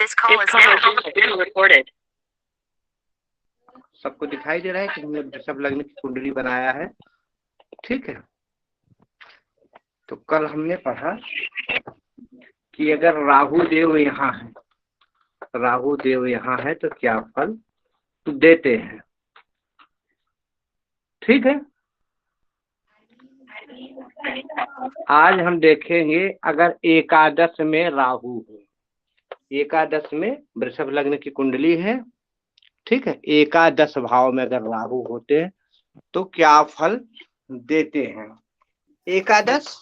This call is now being recorded. सबको दिखाई दे रहा है कि हमने वृषभ लग्न की कुंडली बनाया है। ठीक है, तो कल हमने पढ़ा कि अगर राहु देव यहाँ है, राहु देव यहाँ है तो क्या फल देते हैं। ठीक है, आज हम देखेंगे अगर एकादश में राहु हो, एकादश में वृषभ लग्न की कुंडली है। ठीक है, एकादश भाव में अगर राहु होते हैं तो क्या फल देते हैं। एकादश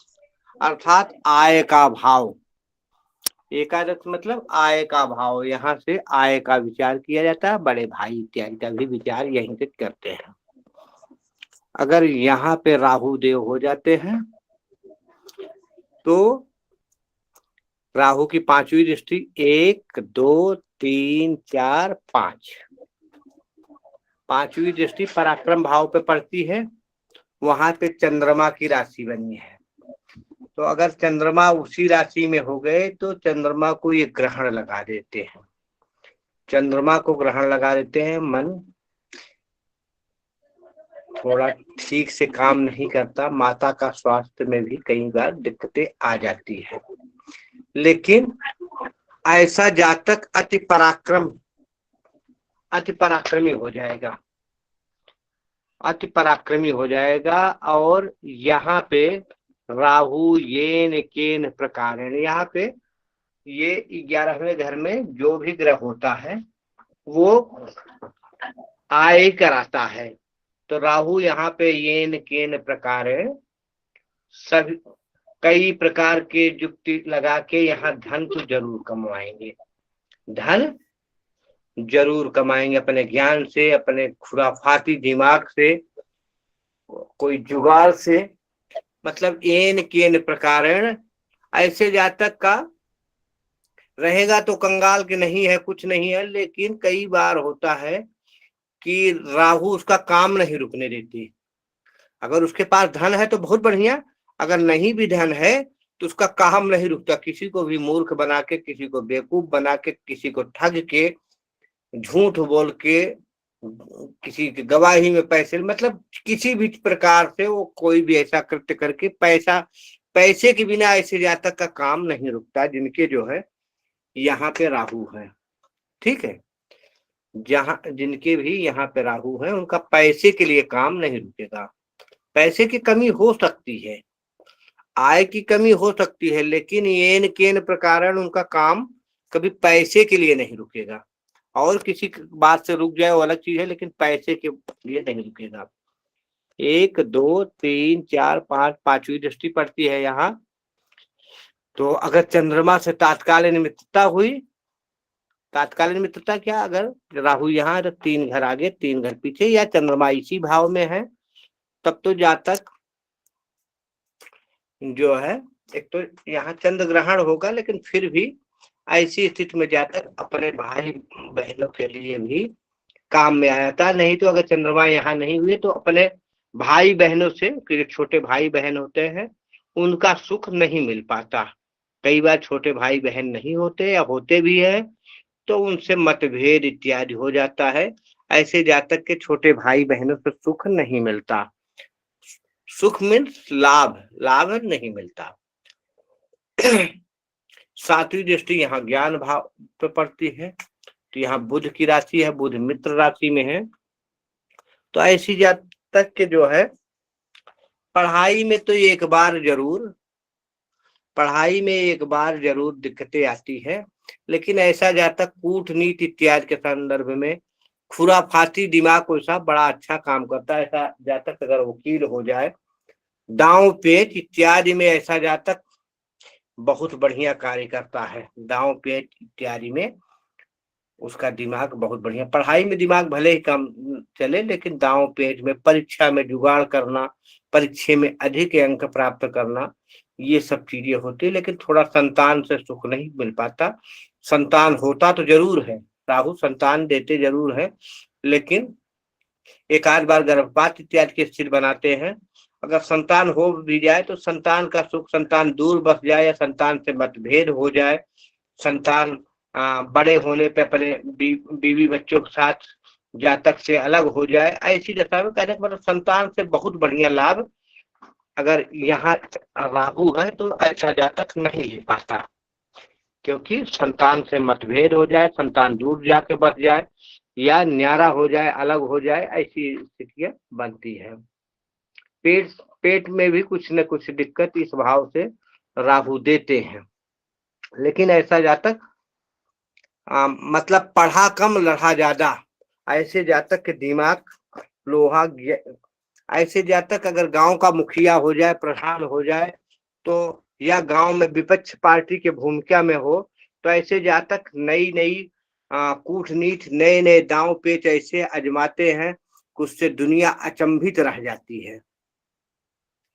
अर्थात आय का भाव, एकादश मतलब आय का भाव, यहाँ से आय का विचार किया जाता है, बड़े भाई इत्यादि का भी विचार यहीं से करते हैं। अगर यहाँ पे राहु देव हो जाते हैं तो राहु की पांचवी दृष्टि 1 2 3 4 5, पांचवी दृष्टि पराक्रम भाव पे पड़ती है। वहां पे चंद्रमा की राशि बनी है, तो अगर चंद्रमा उसी राशि में हो गए तो चंद्रमा को ये ग्रहण लगा देते हैं, चंद्रमा को ग्रहण लगा देते हैं। मन थोड़ा ठीक से काम नहीं करता, माता का स्वास्थ्य में भी कई बार दिक्कतें आ जाती है। लेकिन ऐसा जातक अति पराक्रमी हो जाएगा, अति पराक्रमी हो जाएगा। और यहाँ पे राहु येन केन प्रकार, यहाँ पे ये 11वें घर में जो भी ग्रह होता है वो आय कराता है, तो राहु यहाँ पे येन केन प्रकार सभी कई प्रकार के युक्ति लगा के यहाँ धन तो जरूर कमाएंगे, धन जरूर कमाएंगे अपने ज्ञान से, अपने खुराफाती दिमाग से, कोई जुगाड़ से। मतलब एन केन प्रकारण ऐसे जातक का रहेगा तो कंगाल के नहीं है, कुछ नहीं है। लेकिन कई बार होता है कि राहु उसका काम नहीं रुकने देती। अगर उसके पास धन है तो बहुत बढ़िया, अगर नहीं भी धन है तो उसका काम नहीं रुकता। किसी को भी मूर्ख बना के, किसी को बेवकूफ बना के, किसी को ठग के, झूठ बोल के, किसी की गवाही में पैसे, मतलब किसी भी प्रकार से वो कोई भी ऐसा कृत्य करके पैसे के बिना ऐसे जातक का काम नहीं रुकता, जिनके जो है यहाँ पे राहु है। ठीक है, जहाँ जिनके भी यहाँ पे राहु है उनका पैसे के लिए काम नहीं रुकेगा। पैसे की कमी हो सकती है, आय की कमी हो सकती है, लेकिन येन केन प्रकारण उनका काम कभी पैसे के लिए नहीं रुकेगा। और किसी बात से रुक जाए वो अलग चीज है, लेकिन पैसे के लिए नहीं रुकेगा। 1 2 3 4 5, पांचवी दृष्टि पड़ती है यहाँ। तो अगर चंद्रमा से तात्कालिक मित्रता हुई, तात्कालिक मित्रता क्या, अगर राहु यहाँ तो 3 घर आगे 3 घर पीछे, या चंद्रमा इसी भाव में है, तब तो जातक जो है, एक तो यहाँ चंद्र ग्रहण होगा, लेकिन फिर भी ऐसी स्थिति में जातक अपने भाई बहनों के लिए भी काम में आया था। नहीं तो अगर चंद्रमा यहाँ नहीं हुए तो अपने भाई बहनों से, क्योंकि छोटे भाई बहन होते हैं, उनका सुख नहीं मिल पाता। कई बार छोटे भाई बहन नहीं होते या होते भी है तो उनसे मतभेद इत्यादि हो जाता है। ऐसे जातक के छोटे भाई बहनों से सुख नहीं मिलता। सुख मीन्स लाभ, लाभ नहीं मिलता। 7वीं दृष्टि यहाँ ज्ञान भाव पे पड़ती है, तो यहाँ बुध की राशि है, बुध मित्र राशि में है। तो ऐसी जातक के जो है पढ़ाई में तो एक बार जरूर दिक्कतें आती है। लेकिन ऐसा जातक कूटनीति इत्यादि के संदर्भ में खुराफाती दिमाग को ऐसा बड़ा अच्छा काम करता है। ऐसा जातक अगर वकील हो जाए, दांव पेच इत्यादि में ऐसा जातक बहुत बढ़िया कार्य करता है। दांव पेच इत्यादि में उसका दिमाग बहुत बढ़िया, पढ़ाई में दिमाग भले ही कम चले, लेकिन दांव पेच में, परीक्षा में जुगाड़ करना, परीक्षा में अधिक अंक प्राप्त करना, ये सब चीजें होती है। लेकिन थोड़ा संतान से सुख नहीं मिल पाता। संतान होता तो जरूर है, राहु संतान देते जरूर है, लेकिन एक आध बार गर्भपात इत्यादि की स्थिति बनाते हैं। अगर संतान हो भी जाए तो संतान का सुख, संतान दूर बस जाए या संतान से मतभेद हो जाए, संतान बड़े होने पे अपने बीवी बच्चों के साथ जातक से अलग हो जाए, ऐसी दशा में कहने का मतलब संतान से बहुत बढ़िया लाभ अगर यहाँ राहु है तो ऐसा जातक नहीं ले पाता, क्योंकि संतान से मतभेद हो जाए, संतान दूर जाके बस जाए या न्यारा हो जाए, अलग हो जाए, ऐसी स्थितियां बनती है। पेट पेट में भी कुछ न कुछ दिक्कत इस भाव से राहु देते हैं। लेकिन ऐसा जातक मतलब पढ़ा कम लढ़ा ज्यादा, ऐसे जातक के दिमाग लोहा, ऐसे जातक अगर गांव का मुखिया हो जाए, प्रधान हो जाए, तो या गांव में विपक्ष पार्टी के भूमिका में हो, तो ऐसे जातक नई नई कूटनीति, नए नए दांव पेच ऐसे आजमाते हैं कि उससे दुनिया अचंभित रह जाती है।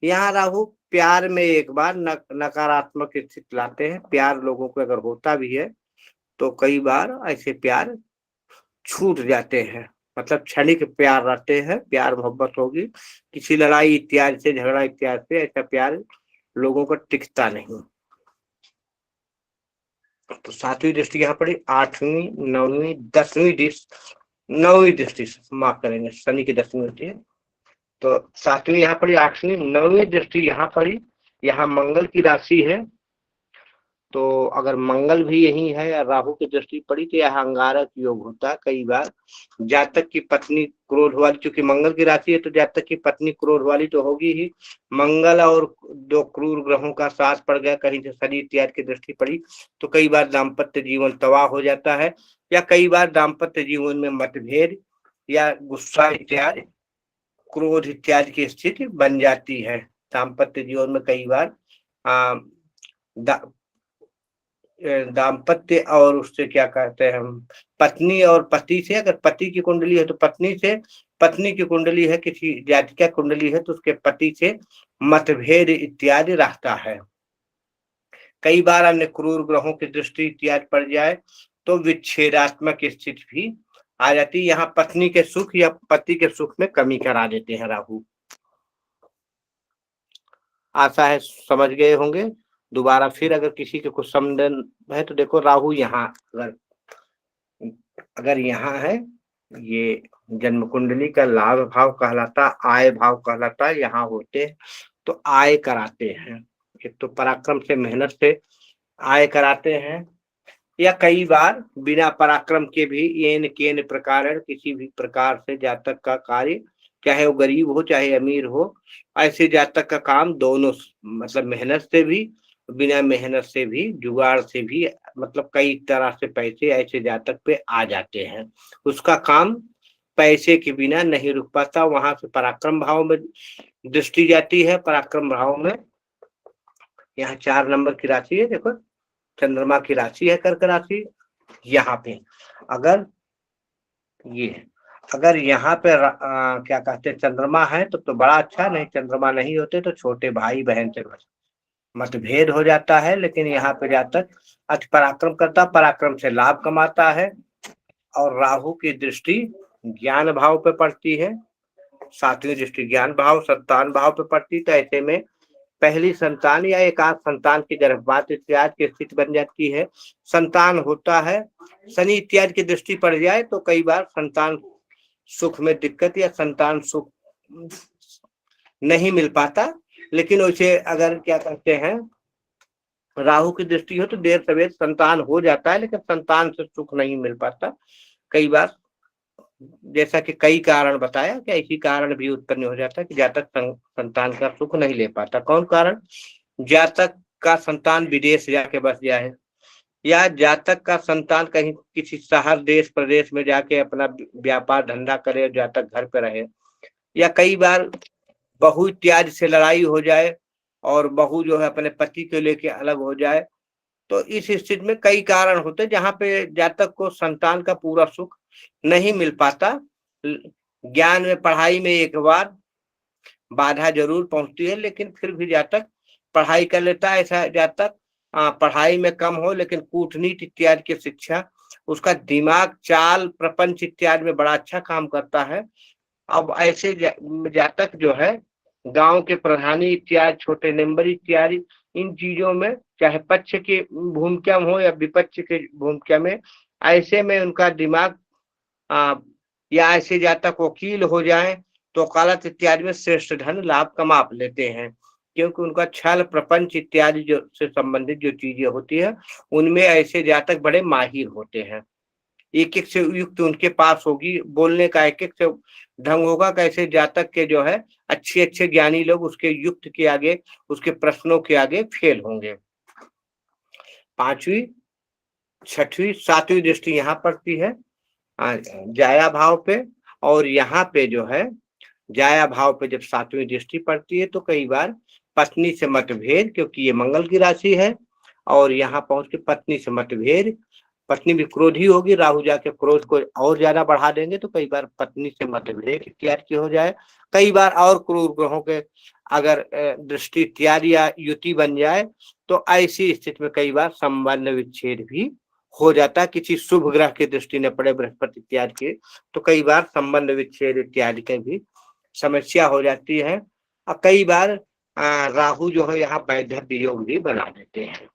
यहाँ राहु प्यार में एक बार नकारात्मक स्थिति लाते हैं। प्यार लोगों को अगर होता भी है तो कई बार ऐसे प्यार छूट जाते हैं, मतलब क्षणिक प्यार रहते हैं, प्यार मोहब्बत होगी, किसी लड़ाई इत्यादि से, झगड़ा इत्यादि से ऐसा प्यार लोगों को टिकता नहीं। तो 7वीं दृष्टि यहाँ पड़ी, 8वीं, 9वीं, 10वीं दृष्टि, 9वीं दृष्टि माफ करेंगे, शनि की 10वीं होती है। तो 7वीं यहाँ पड़ी, 8वीं, 9वीं दृष्टि यहाँ पड़ी, यहाँ मंगल की राशि है। तो अगर मंगल भी यही है या राहु की दृष्टि पड़ी तो यह अंगारक योग होता है। कई बार जातक की पत्नी क्रोध वाली, चूंकि मंगल की राशि है तो जातक की पत्नी क्रोध वाली तो होगी ही। मंगल और 2 क्रूर ग्रहों का साथ पड़ गया, कहीं से शनि इत्यादि की दृष्टि पड़ी तो कई बार दाम्पत्य जीवन तबाह हो जाता है, या कई बार दाम्पत्य जीवन में मतभेद या गुस्सा इत्यादि, क्रोध इत्यादि की स्थिति बन जाती है। दाम्पत्य जीवन में कई बार दाम्पत्य और उससे क्या कहते हैं हम, पत्नी और पति से, अगर पति की कुंडली है तो पत्नी से, पत्नी की कुंडली है, किसी जातिका कुंडली है तो उसके पति से मतभेद इत्यादि रहता है। कई बार अन्य क्रूर ग्रहों की दृष्टि इत्यादि पड़ जाए तो विच्छेदात्मक स्थिति भी आ जाती है। यहाँ पत्नी के सुख या पति के सुख में कमी करा देते हैं राहु। आशा है समझ गए होंगे। दोबारा फिर अगर किसी के कुछ संदेह है तो देखो, राहु यहाँ अगर यहाँ है, ये जन्म कुंडली का लाभ भाव कहलाता, आय भाव कहलाता, यहाँ होते तो आय कराते हैं। एक तो पराक्रम से, मेहनत से आय कराते हैं, या कई बार बिना पराक्रम के भी येन केन प्रकार किसी भी प्रकार से जातक का कार्य, चाहे वो गरीब हो चाहे अमीर हो, ऐसे जातक का काम दोनों, मतलब मेहनत से भी, बिना मेहनत से भी, जुगाड़ से भी, मतलब कई तरह से पैसे ऐसे जातक पे आ जाते हैं। उसका काम पैसे के बिना नहीं रुक पाता। वहां से पराक्रम भाव में दृष्टि जाती है। पराक्रम भाव में यहाँ 4 नंबर की राशि है, देखो चंद्रमा की राशि है कर्क राशि। यहाँ पे अगर ये, अगर यहाँ पे क्या कहते हैं चंद्रमा है तो बड़ा अच्छा, नहीं चंद्रमा नहीं होते तो छोटे भाई बहन से मतभेद हो जाता है। लेकिन यहाँ पे जातक अति पराक्रम करता, पराक्रम से लाभ कमाता है। और राहु की दृष्टि ज्ञान भाव पे पड़ती है, 7वीं दृष्टि ज्ञान भाव, संतान भाव पे पड़ती, तो ऐसे में पहली संतान या एक आध संतान की गर्भपात इत्यादि की स्थिति बन जाती है। संतान होता है, शनि इत्यादि की दृष्टि पड़ जाए तो कई बार संतान सुख में दिक्कत या संतान सुख नहीं मिल पाता। लेकिन वैसे अगर क्या कहते हैं राहु की दृष्टि हो तो देर सवेर संतान हो जाता है, लेकिन संतान से सुख नहीं मिल पाता। कई बार जैसा कि कई कारण बताया कि ऐसी कारण भी उत्पन्न हो जाता है कि जातक संतान का सुख नहीं ले पाता। कौन कारण? जातक का संतान विदेश जाके बस जाए, या जातक का संतान कहीं किसी शहर देश प्रदेश में जाके अपना व्यापार धंधा करे, जातक घर पे रहे, या कई बार बहू इत्यादि से लड़ाई हो जाए और बहू जो है अपने पति को लेके अलग हो जाए। तो इस स्थिति में कई कारण होते हैं जहाँ पे जातक को संतान का पूरा सुख नहीं मिल पाता। ज्ञान में, पढ़ाई में एक बार बाधा जरूर पहुंचती है, लेकिन फिर भी जातक पढ़ाई कर लेता है। ऐसा जातक पढ़ाई में कम हो लेकिन कूटनीति इत्यादि की शिक्षा, उसका दिमाग चाल प्रपंच इत्यादि में बड़ा अच्छा काम करता है। अब ऐसे जातक जो है गांव के प्रधानी इत्यादि, छोटे नंबर इत्यादि, इन चीजों में, चाहे पक्ष की भूमिका में हो या विपक्ष की भूमिका में, ऐसे में उनका दिमाग या ऐसे जातक वकील हो जाए तो वकालत इत्यादि में श्रेष्ठ धन लाभ कमा लेते हैं, क्योंकि उनका छल प्रपंच इत्यादि जो से संबंधित जो चीजें होती है उनमें ऐसे जातक बड़े माहिर होते हैं। एक एक से युक्त उनके पास होगी, बोलने का एक एक से ढंग होगा, कैसे जातक के जो है अच्छे अच्छे ज्ञानी लोग उसके युक्त के आगे, उसके प्रश्नों के आगे फेल होंगे। पांचवी, छठवीं, सातवीं दृष्टि यहाँ पड़ती है जाया भाव पे, और यहाँ पे जो है जाया भाव पे जब सातवीं दृष्टि पड़ती है तो कई बार पत्नी से मतभेद, क्योंकि ये मंगल की राशि है, और यहाँ पहुंच के पत्नी से मतभेद, पत्नी भी क्रोधी होगी, राहु जाके क्रोध को और ज्यादा बढ़ा देंगे, तो कई बार पत्नी से मतभेद इत्यादि हो जाए, कई बार और क्रूर ग्रहों के अगर दृष्टि इत्यादि या युति बन जाए तो ऐसी स्थिति में कई बार संबंध विच्छेद भी हो जाता है। किसी शुभ ग्रह की दृष्टि न पड़े, बृहस्पति इत्यादि की, तो कई बार संबंध विच्छेद इत्यादि की भी समस्या हो जाती है। और कई बार राहु जो है यहाँ वैधव्य योग भी बना देते हैं।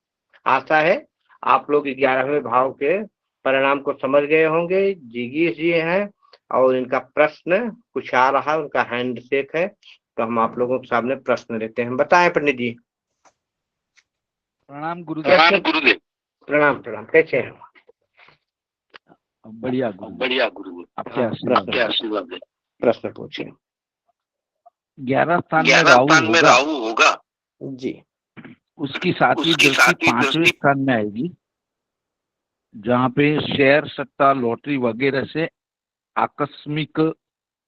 आशा है आप लोग 11वें भाव के परिणाम को समझ गए होंगे। जिगीश जी हैं और इनका प्रश्न कुछ आ रहा है, उनका हैंड शेक है, तो हम आप लोगों के सामने प्रश्न लेते हैं। बताएं पंडित जी। प्रणाम गुरुदेव। प्रणाम प्रणाम, कैसे हैं? बढ़िया गुरुदेव। आपके आशीर्वाद। प्रश्न पूछिए। 11 स्थान में राहु होगा जी, उसकी सातवीं दृष्टि 5वें स्थान में आएगी, जहाँ पे शेयर, सट्टा, लॉटरी वगैरह से आकस्मिक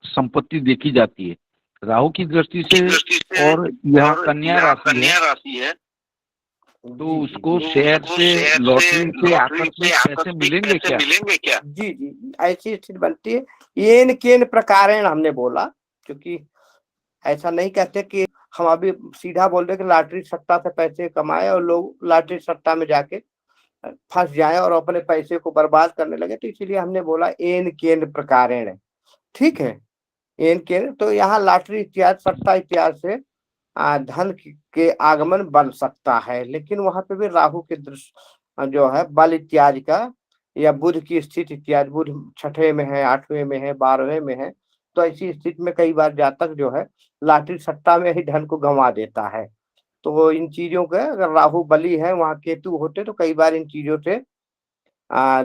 संपत्ति देखी जाती है राहु की दृष्टि से, और यह कन्या राशि है, तो उसको शेयर से, लॉटरी से आकस्मिक पैसे मिलेंगे क्या? जी जी, ऐसी स्थिति बनती है। येन केन प्रकारेण हमने बोला, क्योंकि ऐसा नहीं कहते कि हम अभी सीधा बोल रहे कि लॉटरी सट्टा से पैसे कमाए और लोग लॉटरी सट्टा में जाके फंस जाए और अपने पैसे को बर्बाद करने लगे, तो इसीलिए हमने बोला एन केन प्रकारेण। ठीक है, एन केन, तो यहाँ लॉटरी इत्यादि, सट्टा इत्यादि से धन के आगमन बन सकता है, लेकिन वहां पे भी राहु के दृश्य जो है बल इत्यादि का, या बुध की स्थिति इत्यादि, बुध 6ठे में है, 8वें में है, 12वें में है, तो ऐसी स्थिति में कई बार जातक जो है लॉटरी सट्टा में ही धन को गंवा देता है। तो इन चीजों के, अगर राहु बली है, वहां केतु होते, तो कई बार इन चीजों से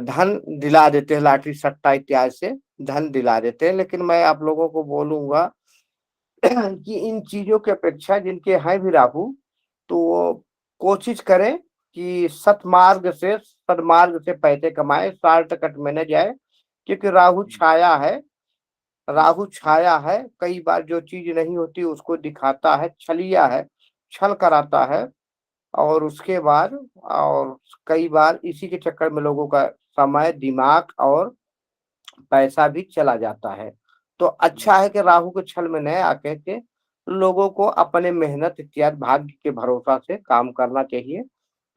धन दिला देते हैं, लॉटरी सट्टा इत्यादि से धन दिला देते हैं। लेकिन मैं आप लोगों को बोलूंगा कि इन चीजों की अपेक्षा जिनके हैं भी राहु, तो वो कोशिश करें कि सतमार्ग से, सदमार्ग से पैसे कमाए, शॉर्टकट में न जाए, क्योंकि राहु छाया है। राहु छाया है, कई बार जो चीज नहीं होती उसको दिखाता है, छलिया है, छल कराता है, और उसके बाद और कई बार इसी के चक्कर में लोगों का समय, दिमाग और पैसा भी चला जाता है। तो अच्छा है कि राहु के छल में न आके के लोगों को अपने मेहनत इत्यादि, भाग्य के भरोसा से काम करना चाहिए।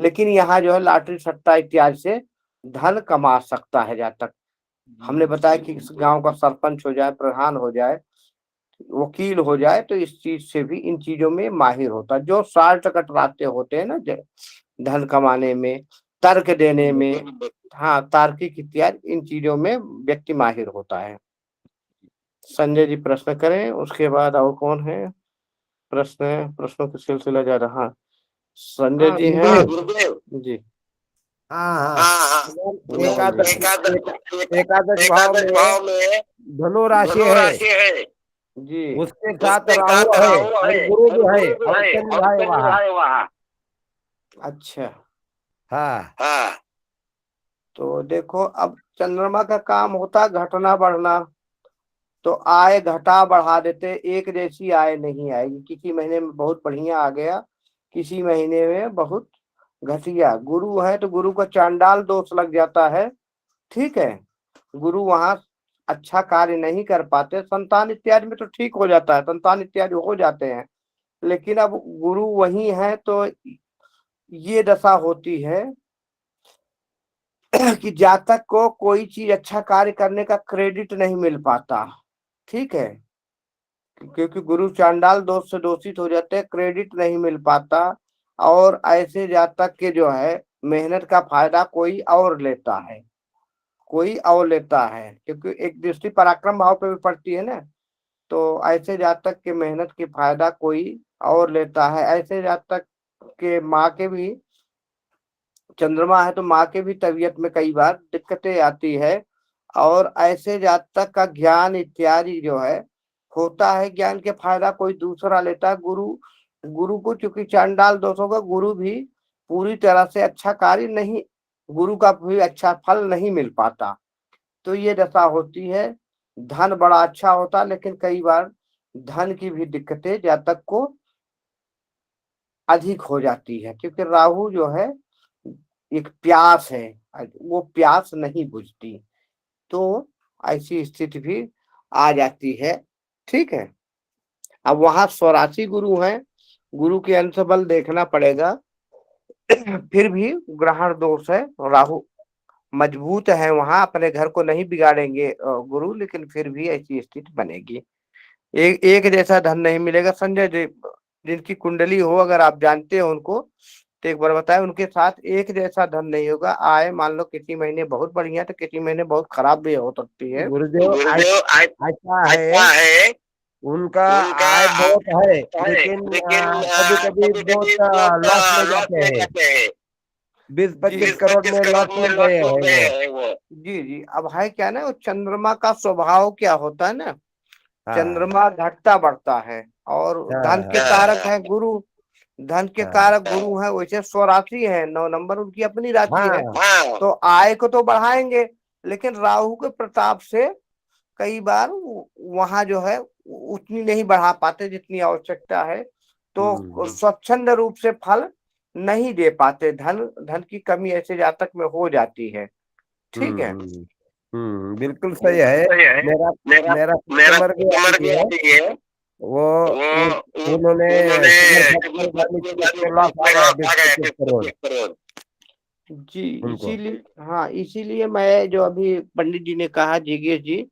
लेकिन यहाँ जो है लॉटरी सट्टा इत्यादि से धन कमा सकता है जातक। हमने बताया कि इस गांव का सरपंच हो जाए, प्रधान हो जाए, वकील हो जाए, तो इस चीज से भी, इन चीजों में माहिर होता है। जो शॉर्टकट रास्ते होते हैं ना धन कमाने में, तर्क देने में, हाँ, तार्किक इत्यादि, इन चीजों में व्यक्ति माहिर होता है। संजय जी प्रश्न करें, उसके बाद और कौन है? प्रश्नों की सिलसिला जा रहा। संजय जी हैं जी। एकादश भाव में धनु राशि है जी, उसके साथ राहु है और गुरु जो है वहाँ। अच्छा, हाँ, तो देखो, अब चंद्रमा का काम होता घटना बढ़ना, तो आय घटा बढ़ा देते, एक जैसी आय नहीं आएगी। किसी महीने में बहुत बढ़िया आ गया, किसी महीने में बहुत घटिया। गुरु है तो गुरु का चांडाल दोष लग जाता है। ठीक है, गुरु वहां अच्छा कार्य नहीं कर पाते। संतान इत्यादि में तो ठीक हो जाता है, संतान इत्यादि हो जाते हैं, लेकिन अब गुरु वही है तो ये दशा होती है कि जातक को कोई चीज अच्छा कार्य करने का क्रेडिट नहीं मिल पाता। ठीक है, क्योंकि गुरु चांडाल दोष से दोषित हो जाते हैं, क्रेडिट नहीं मिल पाता, और ऐसे जातक के जो है मेहनत का फायदा कोई और लेता है, कोई और लेता है, क्योंकि एक दृष्टि पराक्रम भाव पे भी पड़ती है ना। तो ऐसे जातक के मेहनत की फायदा कोई और लेता है। ऐसे जातक के माँ के भी चंद्रमा है तो माँ के भी तबीयत में कई बार दिक्कतें आती है। और ऐसे जातक का ज्ञान इत्यादि जो है होता है, ज्ञान के फायदा कोई दूसरा लेता है। गुरु गुरु को चूंकि चांडाल दोषों का गुरु भी पूरी तरह से अच्छा कार्य नहीं, गुरु का भी अच्छा फल नहीं मिल पाता। तो ये दशा होती है। धन बड़ा अच्छा होता लेकिन कई बार धन की भी दिक्कतें जातक को अधिक हो जाती है, क्योंकि राहु जो है एक प्यास है, वो प्यास नहीं बुझती, तो ऐसी स्थिति भी आ जाती है। ठीक है। अब वहां स्वराशि गुरु है, गुरु के अंश बल देखना पड़ेगा। फिर भी ग्रहण दोष है, राहु मजबूत है वहां, अपने घर को नहीं बिगाड़ेंगे गुरु, लेकिन फिर भी ऐसी स्थिति बनेगी। एक जैसा धन नहीं मिलेगा। संजय जी जिनकी कुंडली हो, अगर आप जानते हो उनको, तो एक बार बताएं, उनके साथ एक जैसा धन नहीं होगा। आए मान लो किसी महीने बहुत बढ़िया तो किसी महीने बहुत खराब भी हो सकती है। गुरुदेव गुरुदेव ऐसा ऐसा है, है, उनका उनका आय बहुत है, है, लेकिन लेकिन कभी कभी कभी बहुत कभी बहुत लॉस में लॉस जाते में हैं। जाते हैं। 20-25 20 करोड़ 25 में लॉस करोड़ में में लॉस गए हो हैं गए वो। हैं वो। जी जी। अब है क्या ना, वो चंद्रमा का स्वभाव क्या होता है ना, हाँ चंद्रमा घटता बढ़ता है और धन के हाँ कारक है गुरु, धन के हाँ कारक गुरु है। वैसे स्वराशि है, 9 नंबर उनकी अपनी राशि है, हाँ तो आय को तो बढ़ाएंगे, लेकिन राहु के प्रताप से कई बार वहां जो है उतनी नहीं बढ़ा पाते जितनी आवश्यकता है, तो हम्म स्वच्छंद रूप से फल नहीं दे पाते। धन धन की कमी ऐसे जातक में हो जाती है। ठीक है। हम्म बिल्कुल सही है। सही है। मेरा मेरा मेरा मेरा कस्टमर भी कस्टमर अभी भी है, आती है, वो उन्होंने उन्होंने शुगर शुगर फैक्ट्री वाली फैक्ट्री चीज पे लॉस आ में गया लॉस बीस आ गया पच्चीस 20 करोड़ 25 करोड़। जी। उनको। इसीलिए हाँ, इसीलिए मैं जो अभी पंडित जी ने कहा, जिगेश जी,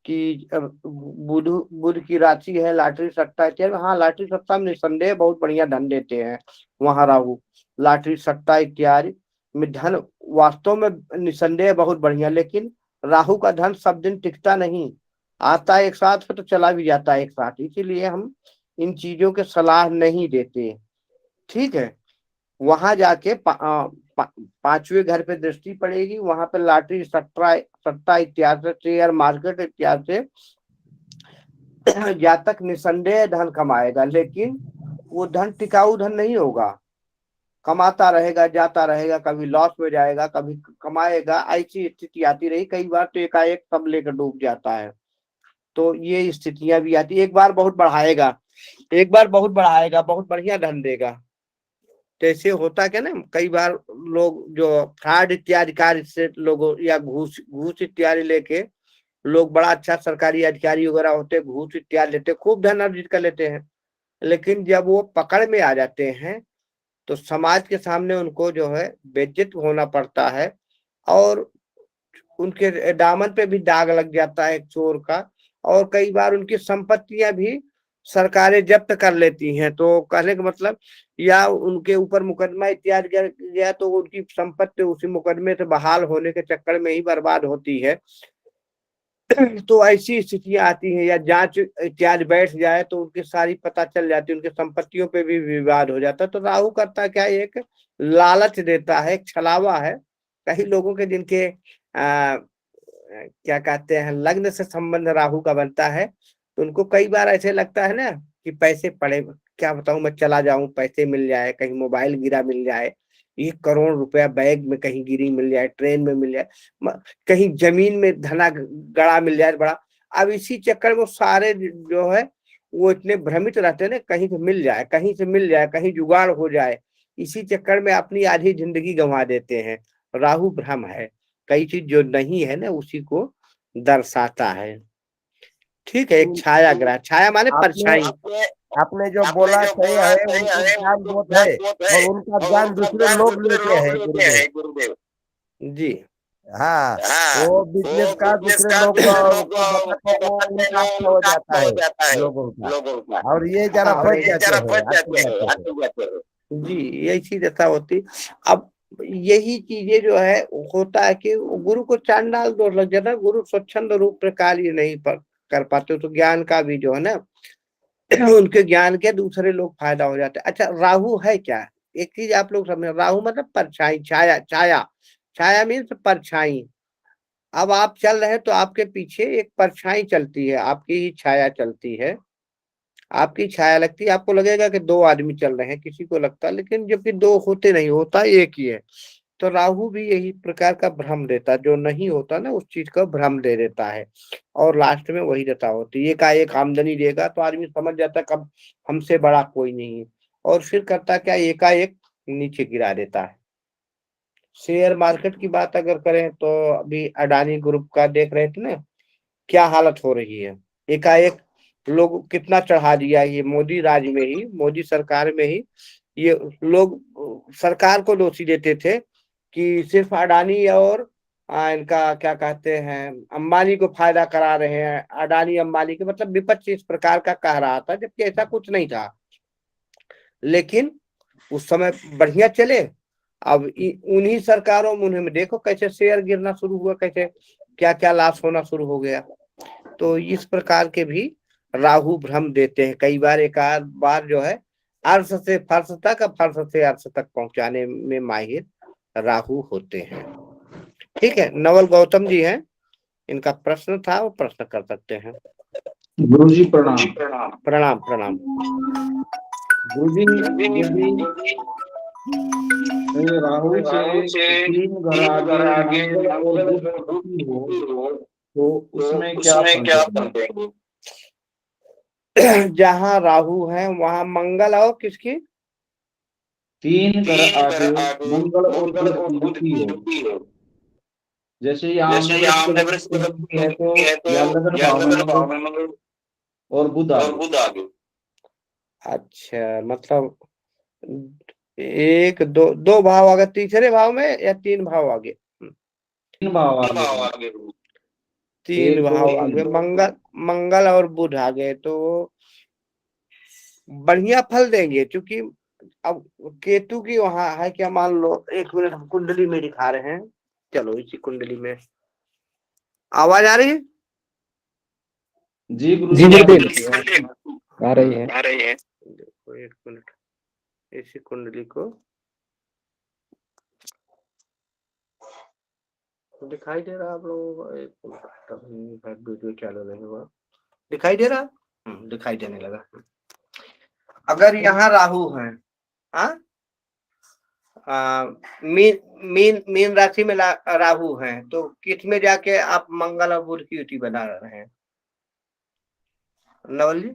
कि बुध बुध की राशि है, लॉटरी सट्टा इत्यादि। हाँ, लॉटरी सट्टा में निसंदेह बहुत बढ़िया धन देते हैं वहां राहु। लॉटरी सट्टा इत्यादि में धन वास्तव में निसंदेह बहुत बढ़िया, लेकिन राहु का धन सब दिन टिकता नहीं, आता है एक साथ फिर तो चला भी जाता है एक साथ। इसीलिए हम इन चीजों के सलाह नहीं देते। ठीक है। वहां जाके पांचवें घर पे दृष्टि पड़ेगी, वहां पे लॉटरी सट्टा सट्टा इत्यादि से, शेयर मार्केट इत्यादि से जातक निसंदेह धन कमाएगा, लेकिन वो धन टिकाऊ धन नहीं होगा। कमाता रहेगा, जाता रहेगा, कभी लॉस में जाएगा, कभी कमाएगा, ऐसी स्थिति आती रही। कई बार तो एकाएक सब लेकर डूब जाता है। तो ये स्थितियां भी आती, एक बार बहुत बढ़ाएगा, एक बार बहुत बढ़ाएगा, बहुत बढ़िया धन देगा। जैसे होता क्या ना, कई बार लोग जो फ्रॉड इत्यादि कार्य से लोगों या घूस घूस इत्यादि लेके लोग बड़ा अच्छा सरकारी अधिकारी वगैरह होते, घूस इत्यादि लेते, खूब धन अर्जित कर लेते हैं, लेकिन जब वो पकड़ में आ जाते हैं तो समाज के सामने उनको जो है बेइज्जत होना पड़ता है, और उनके दामन पे भी दाग लग जाता है एक चोर का। और कई बार उनकी संपत्तियां भी सरकारें जब्त कर लेती हैं। तो कहने का मतलब, या उनके ऊपर मुकदमा इत्यादि गया तो उनकी संपत्ति उसी मुकदमे से बहाल होने के चक्कर में ही बर्बाद होती है। तो ऐसी स्थितियां आती हैं, या जांच इत्यादि बैठ जाए तो उनकी सारी पता चल जाती है, उनकी संपत्तियों पे भी विवाद हो जाता है। तो राहु करता क्या, एक लालच देता है, एक छलावा है। कई लोगों के जिनके क्या कहते हैं, लग्न से संबंध राहु का बनता है, तो उनको कई बार ऐसे लगता है ना कि पैसे पड़े, क्या बताऊं, मैं चला जाऊं, पैसे मिल जाए, कहीं मोबाइल गिरा मिल जाए, 1 करोड़ रुपया बैग में कहीं गिरी मिल जाए, ट्रेन में मिल जाए, कहीं जमीन में धना गड़ा मिल जाए बड़ा। अब इसी चक्कर में वो सारे जो है वो इतने भ्रमित रहते हैं ना, कहीं से मिल जाए, कहीं से मिल जाए, कहीं जुगाड़ हो जाए, इसी चक्कर में अपनी आधी जिंदगी गंवा देते हैं। राहु भ्रम है, कई चीज जो नहीं है ना उसी को दर्शाता है। ठीक है। एक छाया ग्रह, छाया माने आपने परछाई। आपने जो आपने बोला जो सही बोला है, सही उनको है, ज्ञान उनको बहुत ज्ञान है, बहुत और है, उनका और ज्ञान उनका दूसरे ज्ञान लोग दूसरे लेते लोग हैं लेते गुरुदेव। हैं गुरुदेव। जी। हाँ, हाँ, वो बिजनेस वो का बिजनेस दूसरे का लोग दूसरे लोग को बताते हैं, वो बताते उनका हैं, अच्छा हो उनका जाता अच्छा हो है जाता है लोगों का, लोगों का। और ये जरा हाँ, और फंस ये जाते जरा हैं फंस आते जाते हैं जाते हैं। आते जाते हैं। जी, यही चीज ऐसा होती। अब यही चीजें जो है होता है कि गुरु को चांडाल दोष लग जाता है, गुरु स्वच्छंद रूप प्रकार ये नहीं कर पाते, तो ज्ञान का भी जो है ना उनके ज्ञान के दूसरे लोग फायदा हो जाते हैं। अच्छा, राहु है क्या? एक चीज आप लोग समझ, राहु मतलब परछाई, छाया, छाया, छाया मीन्स परछाई। अब आप चल रहे हैं तो आपके पीछे एक परछाई चलती है, आपकी ही छाया चलती है, आपकी छाया लगती है, आपको लगेगा कि दो आदमी चल रहे हैं, किसी को लगता है, लेकिन जबकि दो होते नहीं, होता एक ही है। तो राहु भी यही प्रकार का भ्रम देता है, जो नहीं होता ना उस चीज का भ्रम दे देता है, और लास्ट में वही दशा होती है। एकाएक आमदनी देगा तो आदमी समझ जाता है कब हमसे बड़ा कोई नहीं है, और फिर करता क्या, एकाएक नीचे गिरा देता है। शेयर मार्केट की बात अगर करें तो अभी अडानी ग्रुप का देख रहे थे ना, क्या हालत हो रही है। एकाएक लोग कितना चढ़ा दिया, ये मोदी राज में ही, मोदी सरकार में ही ये लोग सरकार को दोषी देते थे कि सिर्फ अडानी और इनका क्या कहते हैं अंबानी को फायदा करा रहे हैं, अडानी अंबानी के, मतलब विपक्ष इस प्रकार का कह रहा था, जबकि ऐसा कुछ नहीं था। लेकिन उस समय बढ़िया चले, अब उन्हीं सरकारों में उन्हें देखो कैसे शेयर गिरना शुरू हुआ, कैसे क्या क्या लॉस होना शुरू हो गया। तो इस प्रकार के भी राहु भ्रम देते हैं कई बार। एक आध बार जो है अर्श से फर्श तक, फर्श से अर्श तक पहुंचाने में माहिर राहु होते हैं। ठीक है, नवल गौतम जी हैं, इनका प्रश्न था, वो प्रश्न कर सकते हैं। गुरु जी प्रणाम। प्रणाम प्रणाम। गुरु जी, यदि राहु से 3 घर आगे मंगल और बुध युति हो तो उसमें क्या फल देंगे? जहाँ राहु है वहां मंगल और किसकी? 3 घर आगे मंगल और बुध की युति हो, जैसे यहाँ हमने वृश्चिक की युति है तो या लगन भाव में मंगल और बुध आगे। अच्छा, मतलब एक दो दो भाव आगे, तीसरे भाव में या तीन भाव आगे? 3 भाव आगे, तीन 1 2 भाव आगे 3। मंगल, मंगल और बुध आ गए तो बढ़िया फल देंगे। क्योंकि अब केतु की वहां है क्या, मान लो, एक मिनट हम कुंडली में दिखा रहे हैं, चलो इसी कुंडली में आवाज आ रही है? जी गुरु जी जी, गुरुदेव, आ रही है। देखो एक मिनट, इसी कुंडली को दिखाई दे रहा आप लोगों को? एक मिनट, तभी वीडियो चालू नहीं हुआ, दिखाई दे रहा? दिखाई देने लगा। अगर यहाँ राहु है, हाँ, मीन मीन मीन राशि में राहु है, तो किस में जाके आप मंगल और बुध की युति बना रहे हैं नवल जी?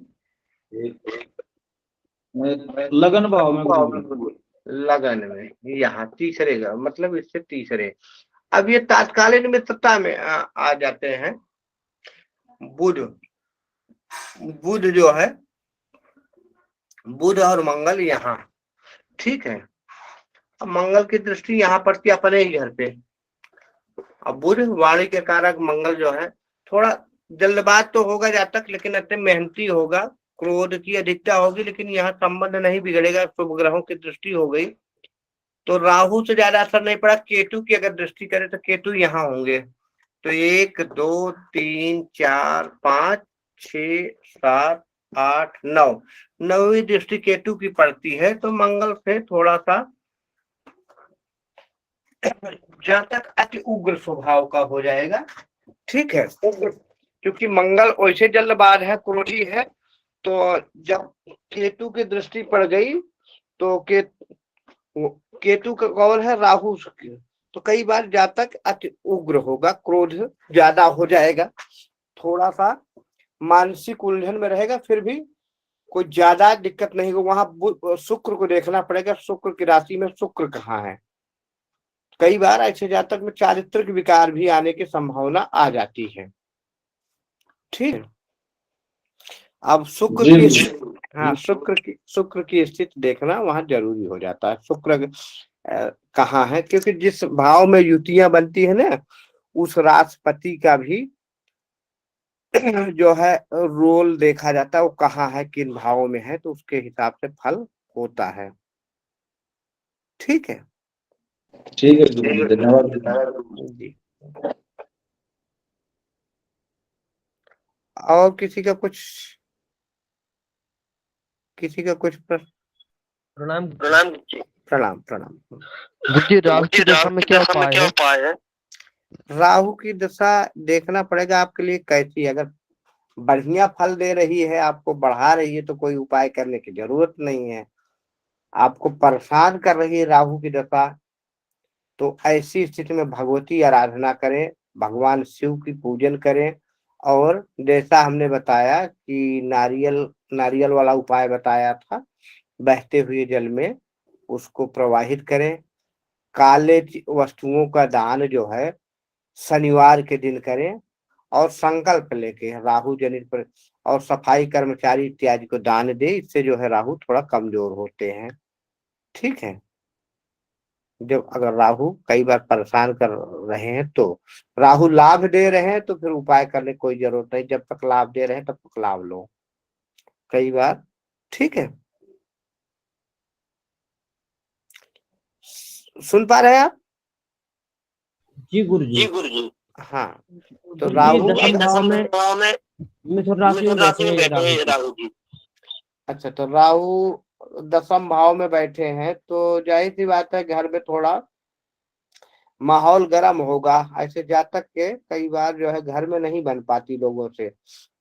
लगन भाव में गुरु जी। लगन में, यहाँ तीसरे का मतलब इससे तीसरे। अब ये तात्कालीन मित्रता में आ जाते हैं। बुध, बुध जो है, बुध और मंगल यहाँ, ठीक है। अब मंगल की दृष्टि यहाँ पड़ती है अपने ही घर पे। अब बुध वाणी के कारक मंगल जो है, थोड़ा जल्दबाज तो होगा जातक, लेकिन अत्यंत मेहनती होगा, क्रोध की अधिकता होगी, लेकिन यहाँ संबंध नहीं बिगड़ेगा, शुभ ग्रहों की दृष्टि हो गई। तो राहु से ज्यादा असर नहीं पड़ा। केतु की अगर दृष्टि करें तो केतु यहाँ होंगे, तो 1 2 3 4 5 6 7 8 9, 9वीं दृष्टि केतु की पड़ती है, तो मंगल से थोड़ा सा जातक अति उग्र स्वभाव का हो जाएगा। ठीक है, क्योंकि मंगल वैसे जल्दबाज है, क्रोधी है, तो जब केतु की दृष्टि पड़ गई तो केतु का कौन है, राहु, तो कई बार जातक अति उग्र होगा, क्रोध ज्यादा हो जाएगा, थोड़ा सा मानसिक उलझन में रहेगा, फिर भी कोई ज्यादा दिक्कत नहीं होगी। वहां शुक्र को देखना पड़ेगा, शुक्र की राशि में शुक्र कहाँ है। कई बार ऐसे जातक में चारित्रिक विकार भी आने की संभावना आ जाती है। ठीक है, अब शुक्र की, हाँ, शुक्र की स्थिति देखना वहां जरूरी हो जाता है। शुक्र कहाँ है, क्योंकि जिस भाव में युतियां बनती है ना, उस राष्ट्रपति का भी जो है रोल देखा जाता है, वो कहाँ है, किन भावों में है, तो उसके हिसाब से फल होता है। ठीक है ठीक है गुरु जी, धन्यवाद। जी। और किसी का कुछ प्रश्न? प्रणाम। प्रणाम। प्रणाम प्रणाम। गुरु जी, राहु की दशा में क्या उपाय है? उपाय है? राहु की दशा देखना पड़ेगा आपके लिए कैसी है। अगर बढ़िया फल दे रही है, आपको बढ़ा रही है, तो कोई उपाय करने की जरूरत नहीं है। आपको परेशान कर रही है राहु की दशा, तो ऐसी स्थिति में भगवती आराधना करें, भगवान शिव की पूजन करें। और जैसा हमने बताया कि नारियल नारियल वाला उपाय बताया था, बहते हुए जल में उसको प्रवाहित करें। काले वस्तुओं का दान जो है शनिवार के दिन करें, और संकल्प लेके राहु जनित पर, और सफाई कर्मचारी इत्यादि को दान दे। इससे जो है राहु थोड़ा कमजोर होते हैं। ठीक है। जब अगर राहु कई बार परेशान कर रहे हैं, तो राहु लाभ दे रहे हैं तो फिर उपाय करने की कोई जरूरत नहीं। जब तक लाभ दे रहे हैं तब तक लाभ लो कई बार। ठीक है, सुन पा रहे हैं आप? जी गुरु जी। गुरु जी। हाँ, तो गुरु जी, राहु दशम भाव में मिथुन राशि में बैठे हैं राहु जी। राहु जी। अच्छा, तो राहु दसम भाव में बैठे हैं, तो जाहिर सी बात है घर में थोड़ा माहौल गर्म होगा। ऐसे जातक के कई बार जो है घर में नहीं बन पाती लोगों से।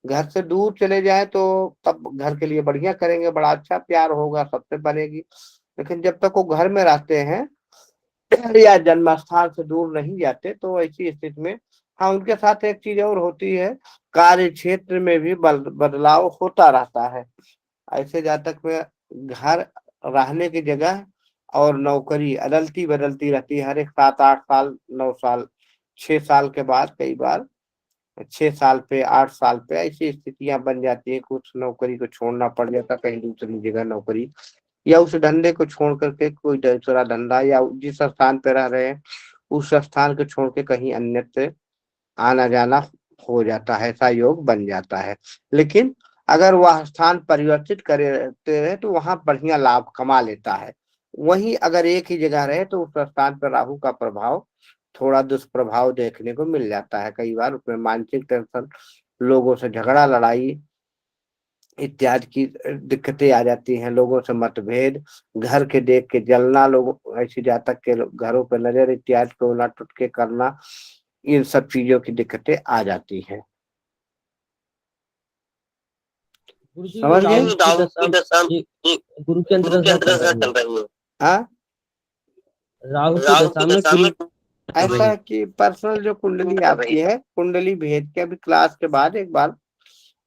घर से दूर चले जाए तो तब घर के लिए बढ़िया करेंगे, बड़ा अच्छा प्यार होगा, सबसे बनेगी। लेकिन जब तक वो घर में रहते हैं या जन्म स्थान से दूर नहीं जाते, तो ऐसी स्थिति में हाँ, उनके साथ एक चीज और होती है, कार्य क्षेत्र में भी बदलाव होता रहता है। ऐसे जातक में घर, रहने की जगह और नौकरी अदलती बदलती रहती है। हर एक 7-8 साल, 9 साल, 6 साल के बाद कई बार 6 साल पे, 8 साल पे ऐसी स्थितियां बन जाती है। कुछ नौकरी को छोड़ना पड़ जाता, कहीं दूसरी जगह नौकरी, या उस धंधे को छोड़ करके कोई दूसरा धंधा, या जिस स्थान पे रह रहे हैं उस स्थान को छोड़ के कहीं अन्यत्र आना जाना हो जाता है। ऐसा योग बन जाता है। लेकिन अगर वह स्थान परिवर्तित करते रहे तो वहां बढ़िया लाभ कमा लेता है। वहीं अगर एक ही जगह रहे तो उस स्थान पर राहु का प्रभाव, थोड़ा दुष्प्रभाव देखने को मिल जाता है। कई बार उसमें मानसिक टेंशन, लोगों से झगड़ा लड़ाई इत्यादि की दिक्कतें आ जाती हैं। लोगों से मतभेद, घर के देख के जलना, लोग ऐसी जातक के घरों पर नजर इत्यादि को उलट टुट के करना, इन सब चीजों की दिक्कतें आ जाती हैं। गुरु जी, समझ गए? राहु की दशा ये गुरु के अंदर दशा चल रही है। रही है। हाँ, राहु की राहु दशा की में दशा गुरु में ऐसा है कि पर्सनल जो कुंडली आपकी है, कुंडली भेद के अभी क्लास के बाद एक बार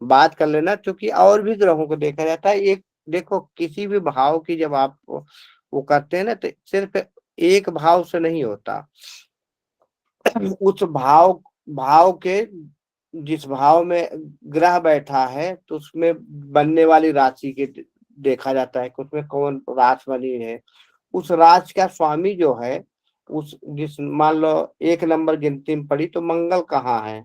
बात कर लेना, क्योंकि और भी ग्रहों को देखा जाता है। एक देखो, किसी भी भाव की जब आप वो करते हैं ना, तो सिर्फ एक भाव से नहीं होता। उस भाव के जिस भाव में ग्रह बैठा है, तो उसमें बनने वाली राशि के देखा जाता है कि उसमें कौन राशि बनी है। उस राशि का स्वामी जो है, उस जिस मान लो 1 नंबर गिनती में पड़ी, तो मंगल कहाँ है?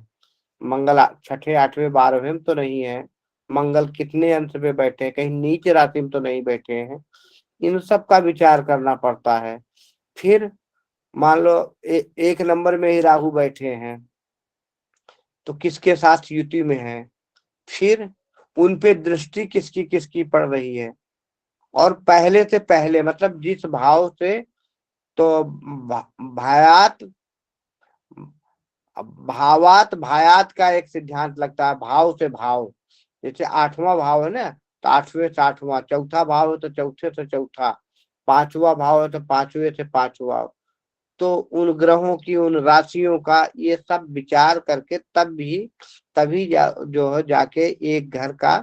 मंगल छठे, 8वें, 12वें में तो नहीं है। मंगल कितने अंश में बैठे हैं? कहीं नीच राशि में तो नहीं बैठे हैं। इन सब का विचार करना पड़ता है। फिर मान लो 1 नंबर में ही राहु बैठे हैं, तो किसके साथ युति में है? फिर उन पे दृष्टि किसकी किसकी पड़ रही है? और पहले से पहले मतलब जिस भाव से, तो भायात भावात भायात का एक सिद्धांत लगता है, भाव से भाव। जैसे 8वां भाव है ना, तो 8वें से 8वां, चौथा भाव है तो चौथे से चौथा, 5वां भाव है तो 5वें से 5वां। तो उन ग्रहों की, उन राशियों का ये सब विचार करके तभी जो है जाके एक घर का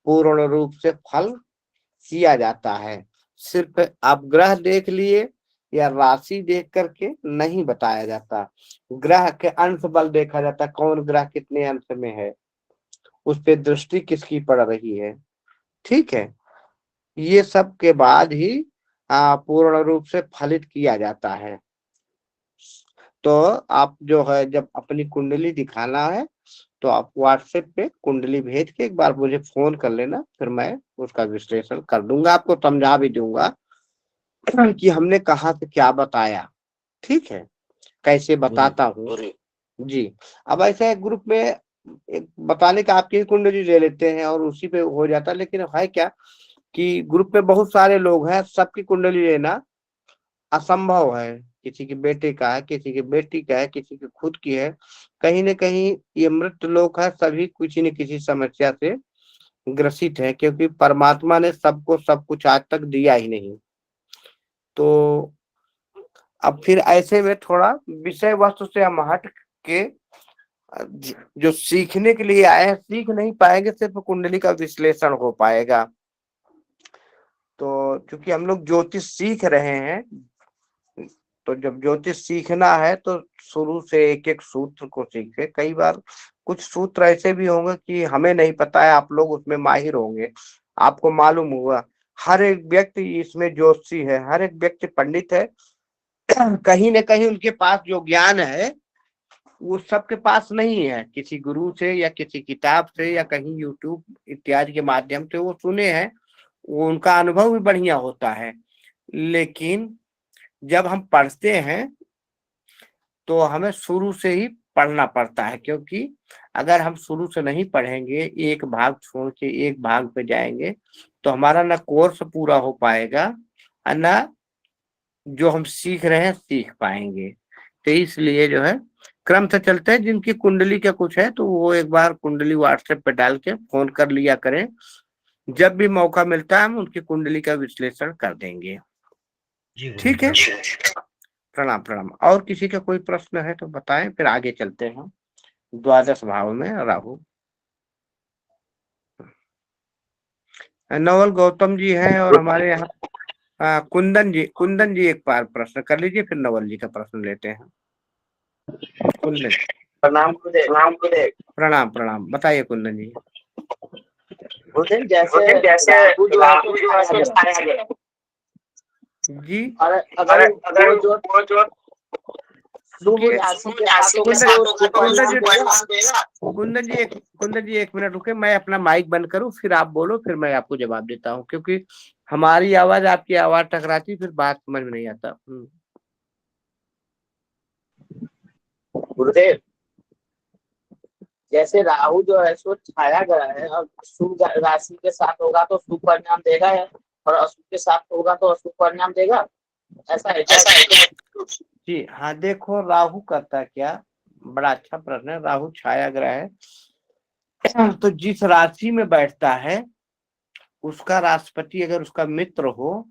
पूर्ण रूप से फल किया जाता है। सिर्फ आप ग्रह देख लिए या राशि देख करके नहीं बताया जाता। ग्रह के अंश बल देखा जाता, कौन ग्रह कितने अंश में है, उस पे दृष्टि किसकी पड़ रही है। ठीक है, ये सब के बाद ही पूर्ण रूप से फलित किया जाता है। तो आप जो है जब अपनी कुंडली दिखाना है, तो आप व्हाट्सएप पे कुंडली भेज के एक बार मुझे फोन कर लेना, फिर मैं उसका विश्लेषण कर दूंगा, आपको समझा भी दूंगा। कि हमने कहाँ से क्या बताया, ठीक है, कैसे बताता हूँ जी। अब ऐसे ग्रुप में एक बताने का आपकी कुंडली ले लेते हैं और उसी पे हो जाता है, लेकिन है क्या कि ग्रुप में बहुत सारे लोग हैं, सबकी कुंडली लेना असंभव है। किसी के बेटे का है, किसी की बेटी का है, किसी की खुद की है, कहीं न कहीं ये मृत लोग है, सभी किसी न किसी समस्या से ग्रसित है, क्योंकि परमात्मा ने सबको सब कुछ आज तक दिया ही नहीं। तो अब फिर ऐसे में थोड़ा विषय वस्तु से हम हट के जो सीखने के लिए आए हैं, सीख नहीं पाएंगे, सिर्फ कुंडली का विश्लेषण हो पाएगा। तो क्योंकि हम लोग ज्योतिष सीख रहे हैं, तो जब ज्योतिष सीखना है तो शुरू से एक एक सूत्र को सीखे। कई बार कुछ सूत्र ऐसे भी होंगे कि हमें नहीं पता है, आप लोग उसमें माहिर होंगे, आपको मालूम होगा। हर एक व्यक्ति इसमें ज्योतिषी है, हर एक व्यक्ति पंडित है। कहीं न कहीं उनके पास जो ज्ञान है वो सबके पास नहीं है। किसी गुरु से या किसी किताब से या कहीं यूट्यूब इत्यादि के माध्यम से वो सुने हैं, वो उनका अनुभव भी बढ़िया होता है। लेकिन जब हम पढ़ते हैं तो हमें शुरू से ही पढ़ना पड़ता है, क्योंकि अगर हम शुरू से नहीं पढ़ेंगे, एक भाग छोड़ के एक भाग पे जाएंगे, तो हमारा ना कोर्स पूरा हो पाएगा और ना जो हम सीख रहे हैं सीख पाएंगे। तो इसलिए जो है क्रम से चलते हैं। जिनकी कुंडली का कुछ है तो वो एक बार कुंडली व्हाट्सएप पे डाल के फोन कर लिया करें, जब भी मौका मिलता है हम उनकी कुंडली का विश्लेषण कर देंगे। ठीक है, प्रणाम प्रणाम। और किसी का कोई प्रश्न है तो बताएं, फिर आगे चलते हैं। द्वादश भाव में राहु। नवल गौतम जी हैं और हमारे यहाँ कुंदन जी एक बार प्रश्न कर लीजिए, फिर नवल जी का प्रश्न लेते हैं। कुंदन, प्रणाम गुरुदेव। प्रणाम प्रणाम, बताइए कुंदन जी। गुरुदेव जैसे राहु जो है सो छाया ग्रह। जी, और अगर वो जो शुभ राशि के साथ होगा तो उसको परिणाम देगा। कुंदन जी एक मिनट रुके, मैं अपना माइक बंद करूं, फिर आप बोलो, फिर मैं आपको जवाब देता हूं, क्योंकि हमारी आवाज आपकी आवाज टकराती, फिर बात समझ में नहीं आता। गुरुदेव जैसे राहु जो है सो छाया ग्रह है, और शुभ राशि के साथ होगा तो शुभ परिणाम देगा है, और अशुभ के साथ होगा तो अशुभ परिणाम देगा, ऐसा है क्या? जी हाँ, देखो राहु करता क्या, बड़ा अच्छा प्रश्न है। राहु छाया ग्रह है, तो जिस राशि में बैठता है उसका राशिपति अगर उसका मित्र हो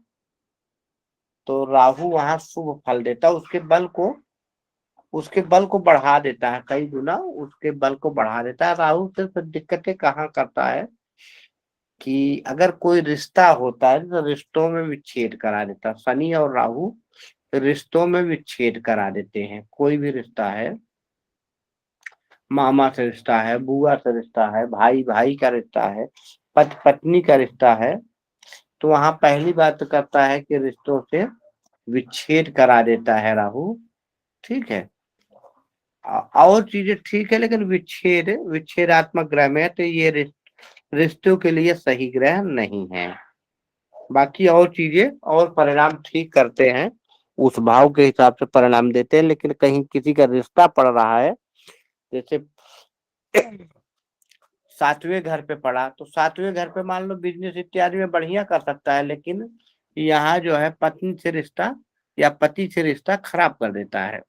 तो राहु वहां शुभ फल देता है, उसके बल को बढ़ा देता है, कई गुना उसके बल को बढ़ा देता है। राहु सिर्फ दिक्कतें कहाँ करता है कि अगर कोई रिश्ता होता है तो रिश्तों में विच्छेद करा देता है। शनि और राहु रिश्तों में विच्छेद करा देते हैं। कोई भी रिश्ता है, मामा से रिश्ता है, बुआ से रिश्ता है, भाई भाई का रिश्ता है, पति पत्नी का रिश्ता है, तो वहां पहली बात तो करता है कि रिश्तों से विच्छेद करा देता है राहु। ठीक है, और चीजें ठीक है, लेकिन विच्छेदात्मक ग्रह में है, तो ये रिश्तों के लिए सही ग्रह नहीं है। बाकी और चीजें और परिणाम ठीक करते हैं, उस भाव के हिसाब से परिणाम देते हैं। लेकिन कहीं किसी का रिश्ता पड़ रहा है, जैसे 7वें घर पे पड़ा, तो 7वें घर पे मान लो बिजनेस इत्यादि में बढ़िया कर सकता है, लेकिन यहाँ जो है पत्नी से रिश्ता या पति से रिश्ता खराब कर देता है।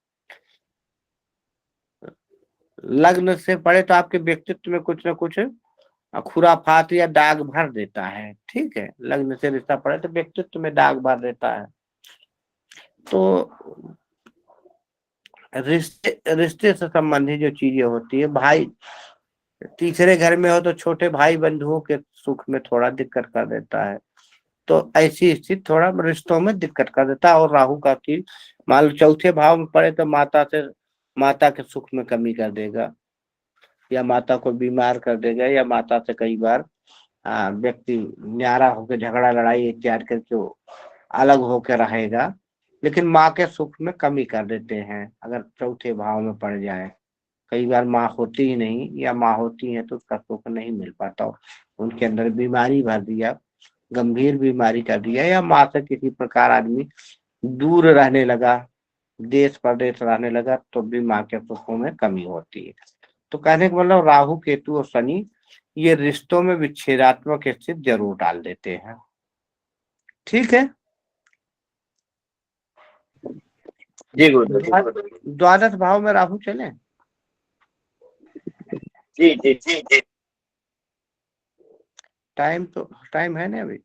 लग्न से पड़े तो आपके व्यक्तित्व में कुछ न कुछ खुराफात या दाग भर देता है। ठीक है, लग्न से रिश्ता पड़े तो व्यक्तित्व में दाग भर देता है। तो रिश्ते से संबंधित जो चीजें होती है, भाई तीसरे घर में हो तो छोटे भाई बंधुओं के सुख में थोड़ा दिक्कत कर देता है। तो ऐसी स्थिति थोड़ा रिश्तों में दिक्कत कर देता है। और राहु का तीर मान लो चौथे भाव में पड़े तो माता के सुख में कमी कर देगा, या माता को बीमार कर देगा, या माता से कई बार व्यक्ति न्यारा होकर झगड़ा लड़ाई इत्यादि करके वो अलग होकर रहेगा। लेकिन माँ के सुख में कमी कर देते हैं अगर चौथे भाव में पड़ जाए। कई बार माँ होती ही नहीं, या माँ होती है तो उसका सुख नहीं मिल पाता, उनके अंदर बीमारी भर दिया, गंभीर बीमारी कर दिया, या माँ से किसी प्रकार आदमी दूर रहने लगा, देश प्रदेश रहने लगा, तो भी माँ के सुखों में कमी होती है। तो कहने का मतलब राहु केतु और शनि ये रिश्तों में विच्छेदात्मक स्थिति जरूर डाल देते हैं। ठीक है। जी गुरुदेव। द्वादश भाव में राहु चले। जी जी जी जी। टाइम है ना अभी।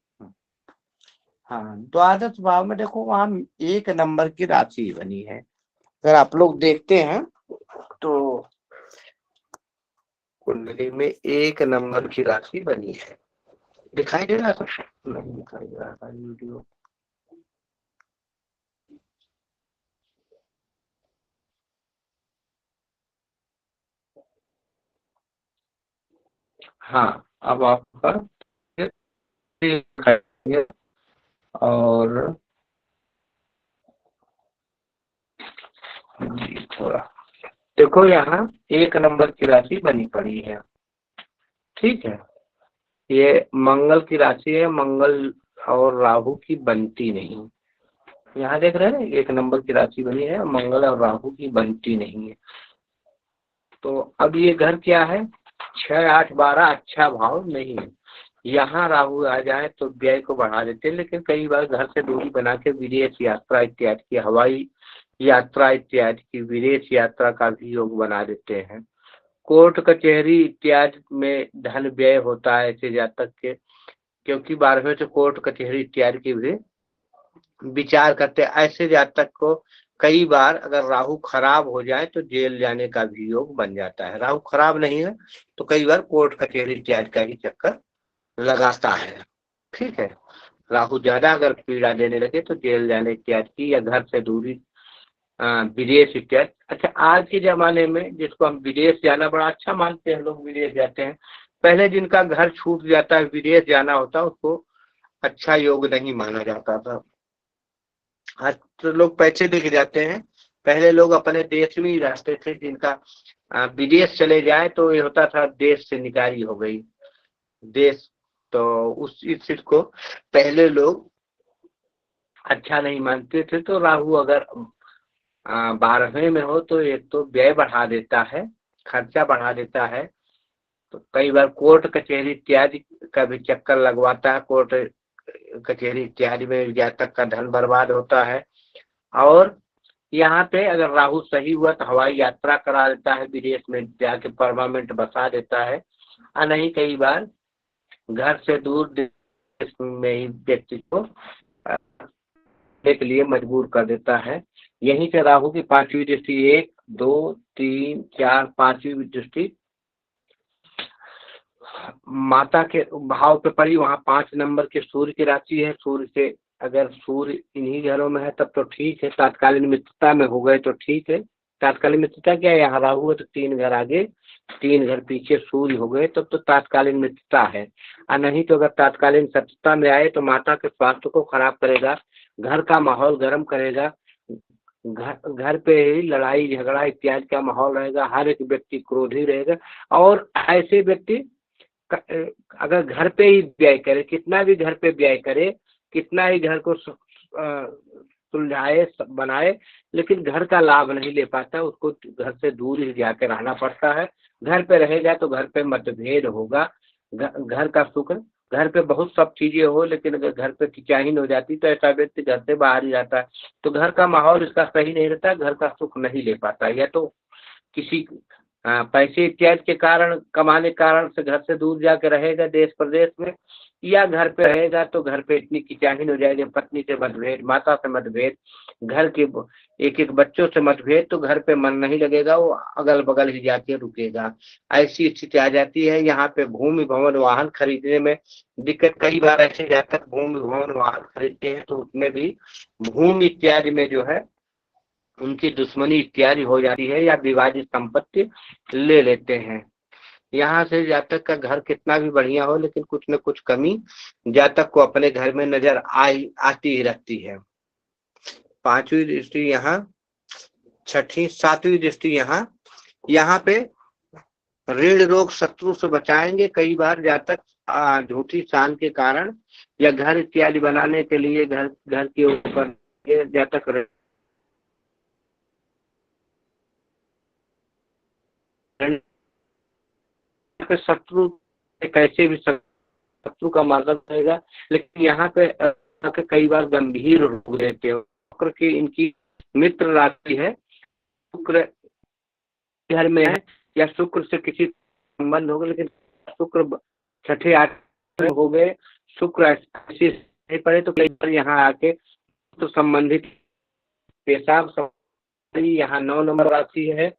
हाँ, द्वादश भाव में देखो वहां 1 नंबर की राशि बनी है। अगर आप लोग देखते हैं तो कुंडली में 1 नंबर की राशि बनी है। दिखाई दे रहा था? नहीं दिखाई दे रहा था वीडियो। हाँ, अब आपका और जी थोड़ा देखो, यहाँ 1 नंबर की राशि बनी पड़ी है। ठीक है, ये मंगल की राशि है, मंगल और राहु की बनती नहीं। यहाँ देख रहे हैं 1 नंबर की राशि बनी है, मंगल और राहु की बनती नहीं है। तो अब ये घर क्या है, 6, 8, 12 अच्छा भाव नहीं है। यहाँ राहु आ जाए तो व्यय को बढ़ा देते हैं, लेकिन कई बार घर से दूरी बना के विदेश यात्रा इत्यादि की, हवाई यात्रा इत्यादि की, विदेश यात्रा का भी योग बना देते हैं। कोर्ट कचहरी इत्यादि में धन व्यय होता है ऐसे जातक के, क्योंकि 12वें से कोर्ट कचहरी इत्यादि की भी विचार करते हैं। ऐसे जातक को कई बार अगर राहु खराब हो जाए तो जेल जाने का भी योग बन जाता है। राहु खराब नहीं है तो कई बार कोर्ट कचहरी इत्यादि का ही चक्कर लगाता है। ठीक है, राहु ज्यादा अगर पीड़ा देने लगे तो जेल जाने इत्यादि की, या घर से दूरी, विदेश इत्यादि। अच्छा, आज के जमाने में जिसको हम विदेश जाना बड़ा अच्छा मानते हैं, लोग विदेश जाते हैं। पहले जिनका घर छूट जाता है, विदेश जाना होता, उसको अच्छा योग नहीं माना जाता था। आज तो लोग पैसे लेके जाते हैं। पहले लोग अपने देश में ही रहते थे, जिनका विदेश चले जाए तो ये होता था देश से निकाली हो गई देश। तो उस चीज को पहले लोग अच्छा नहीं मानते थे। तो राहु अगर 12वें में हो तो एक तो व्यय बढ़ा देता है, खर्चा बढ़ा देता है। तो कई बार कोर्ट कचहरी इत्यादि का भी चक्कर लगवाता है। कोर्ट कचहरी इत्यादि में जातक का धन बर्बाद होता है। और यहाँ पे अगर राहु सही हुआ तो हवाई यात्रा करा देता है, विदेश में जाके परमानेंट बसा देता है। और नहीं, कई बार घर से दूर देश में ही व्यक्ति को के लिए मजबूर कर देता है। यहीं से राहु की 5वीं दृष्टि, 1, 2, 3, 4, 5वीं दृष्टि माता के भाव पे पड़ी। वहाँ 5 नंबर के सूर्य की राशि है। सूर्य से अगर सूर्य इन्हीं घरों में है तब तो ठीक है, तात्कालीन मित्रता में हो गए तो ठीक है। तात्कालीन मित्रता क्या है, यहाँ राहु है तो 3 घर आगे 3 घर पीछे सूर्य हो गए तब तो तात्कालीन मित्रता है। और नहीं तो अगर तात्कालीन शत्रुता में आए तो माता के स्वास्थ्य को खराब करेगा, घर का माहौल गर्म करेगा, घर पे ही लड़ाई झगड़ा इत्यादि का माहौल रहेगा, हर एक व्यक्ति क्रोधी रहेगा। और ऐसे व्यक्ति अगर घर पे ही व्यय करे, कितना भी घर पे व्यय करे, कितना ही घर को सुलझाए बनाए, लेकिन घर का लाभ नहीं ले पाता। उसको घर से दूर ही जाके रहना पड़ता है। घर पे रहेगा तो घर पे मतभेद होगा। घर का सुख, घर पे बहुत सब चीजें हो, लेकिन अगर घर पे खिंचाहीन हो जाती तो ऐसा व्यक्ति घर से बाहर ही जाता है। तो घर का माहौल इसका सही नहीं रहता, घर का सुख नहीं ले पाता। या तो किसी पैसे इत्यादि के कारण, कमाने के कारण से घर से दूर जाकर रहेगा देश प्रदेश में, या घर पे रहेगा तो घर पे इतनी खिंचाहीन हो जाएगी, पत्नी से मतभेद, माता से मतभेद, घर के एक एक बच्चों से मतभेद, तो घर पे मन नहीं लगेगा, वो अगल बगल ही जाके रुकेगा। ऐसी स्थिति आ जाती है। यहाँ पे भूमि भवन वाहन खरीदने में दिक्कत। कई बार ऐसे जाकर भूमि भवन वाहन खरीदते हैं तो उसमें भी भूमि इत्यादि में जो है उनकी दुश्मनी इत्यादि हो जाती है, या विवादित संपत्ति ले लेते हैं। यहाँ से जातक का घर कितना भी बढ़िया हो, लेकिन कुछ न कुछ कमी जातक को अपने घर में नजर आती ही रहती है। 5वीं दृष्टि यहाँ, 6ठी 7वीं दृष्टि यहाँ पे ऋण रोग शत्रु से बचाएंगे। कई बार जातक झूठी शान के कारण या घर इत्यादि बनाने के लिए घर के ऊपर जातक शत्रु कैसे भी शत्रु का मार्ग रहेगा, लेकिन यहाँ पे कई बार गंभीर रोग रहते हैं। शुक्र की इनकी मित्र राशि है, शुक्र घर में है या शुक्र से किसी संबंध होगा, लेकिन शुक्र 6ठे 8 हो गए, शुक्र ऐसे नहीं पड़े तो कई बार यहाँ आके तो संबंधित पेशाब यहाँ 9 नंबर राशि है,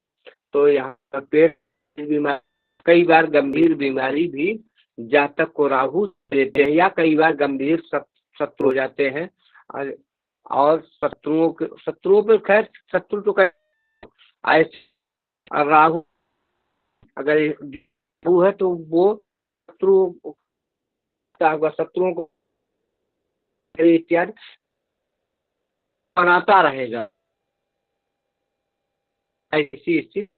तो यहाँ पेट बीमारी, कई बार गंभीर बीमारी भी जातक को राहु देते हैं या कई बार गंभीर शत्रु हो जाते हैं। और शत्रुओं पे खैर शत्रु तो ऐसे राहु अगर राहु है तो वो शत्रुओं को इत्यादि बनाता रहेगा। ऐसी स्थिति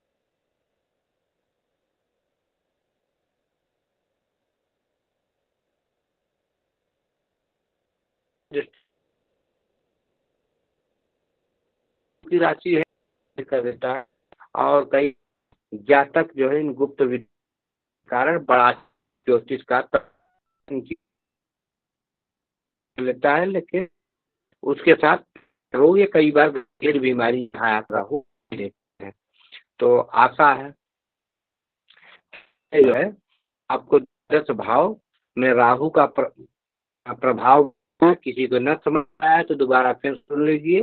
की राशि है कर देता है। और कई जातक जो है इन गुप्त विधि कारण बड़ा ज्योतिष का लेता है, लेकिन उसके साथ रोग या कई बार गंभीर बीमारी यहाँ राहु देते हैं। तो आशा है जो है आपको 10 भाव में राहु का प्रभाव किसी को न समझ आया तो दोबारा फिर सुन लीजिए।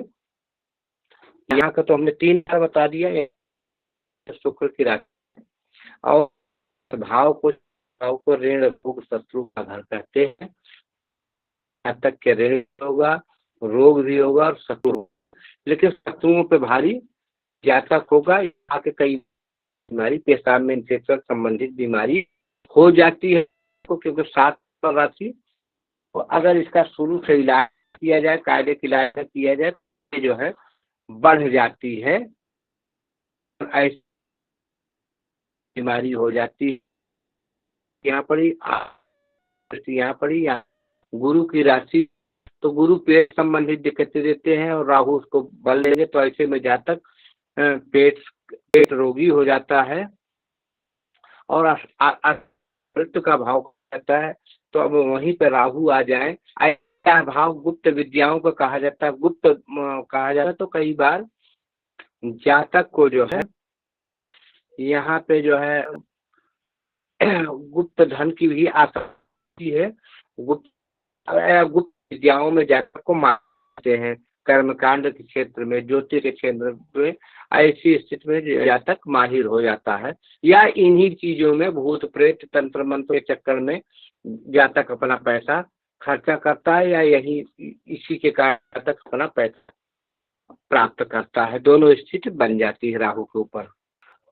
यहाँ का तो हमने 3 बार बता दिया, शुक्र की राशि और भाव को ऋण रोग शत्रु का घर कहते हैं। यहाँ तक के ऋण होगा, रोग भी होगा और शत्रु होगा, लेकिन शत्रुओं पे भारी जातक होगा। यहाँ के कई बीमारी पेशाब में इन्फेक्शन संबंधित बीमारी हो जाती है, क्योंकि 7 राशि तो अगर इसका शुरू से इलाज किया जाए, कायदे के इलाज किया जाए तो जो है बढ़ जाती है, ऐसी बीमारी हो जाती है। यहाँ पड़ी या गुरु की राशि, तो गुरु पेट संबंधित दिक्कतें देते हैं और राहु उसको बल देंगे, तो ऐसे में जातक पेट रोगी हो जाता है और मृत्यु का भाव रहता है। तो अब वहीं पे राहु आ जाए, ऐसा भाव गुप्त विद्याओं को कहा जाता है, गुप्त कहा जाता है। तो कई बार जातक को जो है यहाँ पे जो है गुप्त धन की भी आसक्ति है। गुप्त विद्याओं में जातक को मानते हैं, कर्मकांड के क्षेत्र में, ज्योतिष के क्षेत्र में ऐसी स्थिति में जातक माहिर हो जाता है, या इन्हीं चीजों में भूत प्रेत तंत्र मंत्र के चक्कर में जातक अपना पैसा खर्चा करता है, या यही इसी के कारण जातक अपना पैसा प्राप्त करता है। दोनों स्थिति बन जाती है राहु के ऊपर।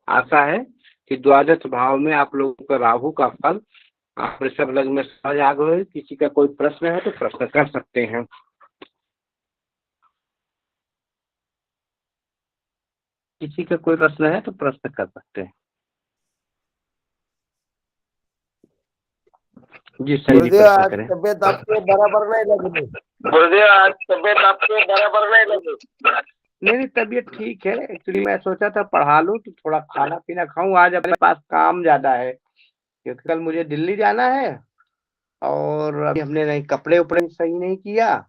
आशा है कि 12 भाव में आप लोगों का राहु का फल आप वृषभ लग्न में समझ आ गए। किसी का कोई प्रश्न है तो प्रश्न कर सकते हैं। किसी का कोई प्रश्न है तो प्रश्न कर सकते हैं। जी सही जी, प्रश्न करें। तबियत आपको बराबर नहीं लगी? गुरुदेव आज तबियत आपको बराबर नहीं लगी? नहीं, तबियत ठीक है। एक्चुअली मैं सोचा था पढ़ा लूँ तो थोड़ा खाना पीना खाऊं। आज अपने पास काम ज्यादा है क्योंकि कल मुझे दिल्ली जाना है और अभी हमने नहीं कपड़े उपड़े सही नहीं किया